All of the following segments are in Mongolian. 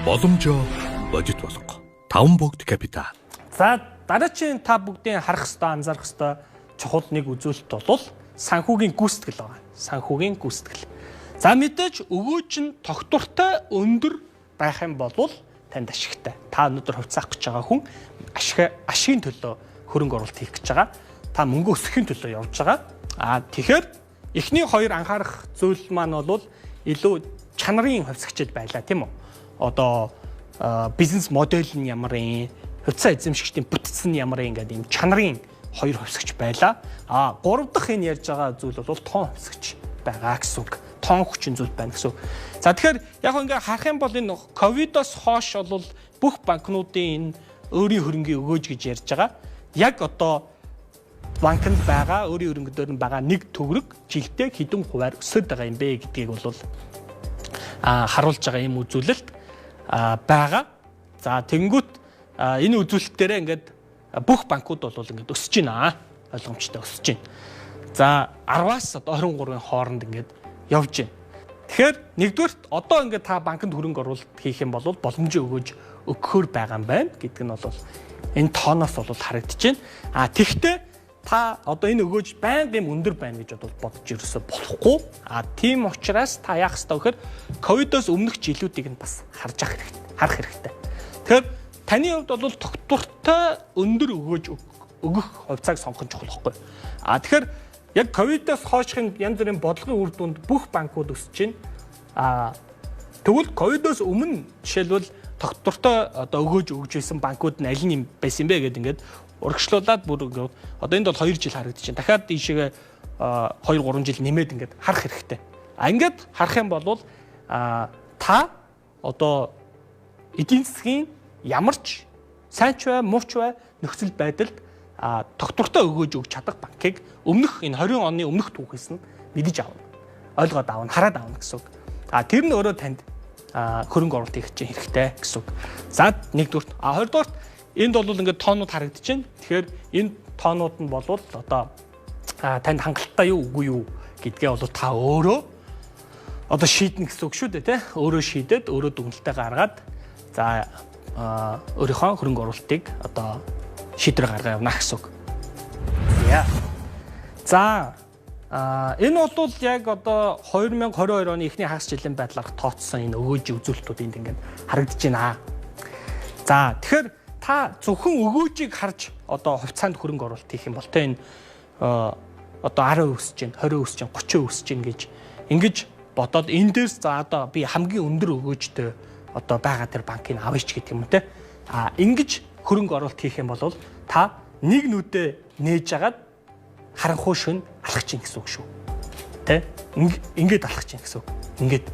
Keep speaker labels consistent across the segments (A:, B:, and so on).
A: боломжоо бодит босго. Таван бүгд капитал.
B: За дараагийн та бүгдийн харах ёстой, анзаарах ёстой чухал нэг үзүүлэлт бол санхүүгийн гүйцэтгэл байна. Санхүүгийн гүйцэтгэл. За мэдээж өгөөж нь тогтвортой өндөр байх юм бол танд ашигтай. Та өнөөдөр хувьцаах гэж байгаа хүн ашигын төлөө хөрөнгө оруулалт хийх гэж байгаа. Та мөнгө өсгөхийн төлөө явж байгаа. Тэгэхээр эхний хоёр анхаарах зүйл маань бол илүү чанарын хувьцагчд байлаа тийм үү? Одоо бизнес модель нь ямар юм, хувьцаа эзэмшигчдийн бүтцэн нь ямар юм гэдэг ийм чанарын хоёр хувьцагч байлаа. Гурав дахь энэ ярьж байгаа зүйл бол тоон хувьцагч байгаа гэсэн үг. Тоон хүчин зүйл байна гэсэн үг. За тэгэхээр яг ингээ харах юм бол энэ ковидоос хойш бол бүх банкнуудын энэ өөрийн хөрөнгийг өгөөж гэж ярьж байгаа. Яг одоо банкнд байгаа өөрийн хөрөнгөдөр нь байгаа нэг төгрөг жилдээ хэдэн хувиар өсөд байгаа юм бэ гэдгийг бол харуулж байгаа юм үзүүлэлт байгаа. За тэнгүүт энэ үзүүлэлтээрээ ингээд бүх банкуд бол ингээд өсөж байна. Ойлгомжтой өсөж байна. За 10-аас одоо 23-ын хооронд ингээд явж байна. Тэгэхээр нэгдүгээрт одоо ингээд та банкнд хөрөнгө оруулалт хийх юм бол боломжийг өгөөж өгөхөр байгаа юм байна гэдэг нь бол энэ тооноос бол харагдаж байна. Тэгвэл та одоо энэ өгөөж байнга юм өндөр байна гэж бодож ерөөсө болохгүй. Тийм учраас та яах ёстой гэхээр ковидоос өмнөх жилүүдийг нь бас харах хэрэгтэй. Тэгэхээр таны хувьд бол тогтвортой өндөр өгөөж өгөх хувьцааг сонгох нь чухал байхгүй. Тэгэхээр яг ковидоос хойшхийн янз бүрийн бодлогын үр дүнд бүх банкуд өсөж байна. Тэгвэл ковидоос өмнө жишээлбэл тогтвортой одоо өгөөж өгж байсан банкуд нь аль нь байсан бэ гэдэг ингээд урагшлуулад бүр одоо энд бол 2 жил харагдаж байна. Дахиад ийшээгээ 2-3 жил нэмээд ингээд харах хэрэгтэй. Ингээд харах юм бол та одоо эдийн засгийн ямар ч сайн ч бай, муу ч бай нөхцөл байдалд тогтвортой өгөөж өгч чадах банкыг өмнөх энэ 20 оны өмнөх түүхээс нь мэдэж авна. Ойлгоод авна, хараад авна гэсэн үг. Тэр нь өөрөө танд хөрөнгө оруулалт хийх чинь хэрэгтэй гэсэн үг. За нэгдүгürt, хоёрдугürt энд бол ингээд тоонууд харагдаж байна. Тэгэхээр энэ тоонууд нь бол одоо танд хангалттай юу үгүй юу гэдгээ бол та өөрөө одоо шийднэ гэсэн үг шүү дээ, тий? Өөрөө шийдээд, өөрөө дүгнэлтээ гаргаад за өөрийнхөө хөрөнгө оруулалтыг одоо шийдвэр гаргаа явна гэсэн үг. За энэ бол яг одоо 2022 оны эхний хагас жилийн байдлаар тооцсон энэ өгөөжийн үзүүлэлтүүд энд ингээд харагдаж байна. За тэгэхээр та зөвхөн өгөөжийг харж одоо хувьцаанд хөрөнгө оруулалт хийх юм бол тэ энэ одоо 10% өсөж байна, 20% өсөж байна, 30% өсөж байна гэж ингэж бодоод энэ дээрс за одоо би хамгийн өндөр өгөөжтэй одоо байгаа тэр банкыг авъя ч гэдэг юм те. Ингэж хөрөнгө оруулалт хийх юм бол та нэг нүдэ нээж агаад харанхуй шин алхах чинь гэсэн үг шүү. Тэ? Ингээд алхах чинь гэсэн үг. Ингээд.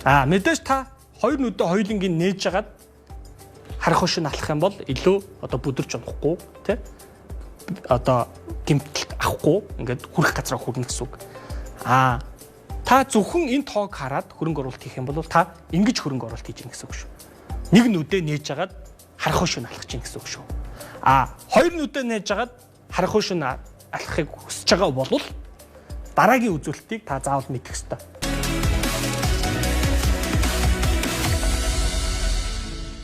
B: Мэдээж та хоёр нүдэ хоёулангийн нээж агаад харах шин алхах юм бол илүү одоо бүдэрч унахгүй тий одоо гэмтэлт авахгүй ингээд хүрэх газараа хүрнэ гэсэн үг. Та зөвхөн энэ тоог хараад хөрөнгө оруулалт хийх юм бол та ингэж хөрөнгө оруулалт хийж гин гэсэн үг шүү. Нэг нүдэ нээж агаад харах шин алхах чинь гэсэн үг шүү. Хоёр нүдэ нээж агаад харах шин алхахыг хүсэж байгаа бол дараагийн үзүүлэлтийг та заавал мэдэх ёстой.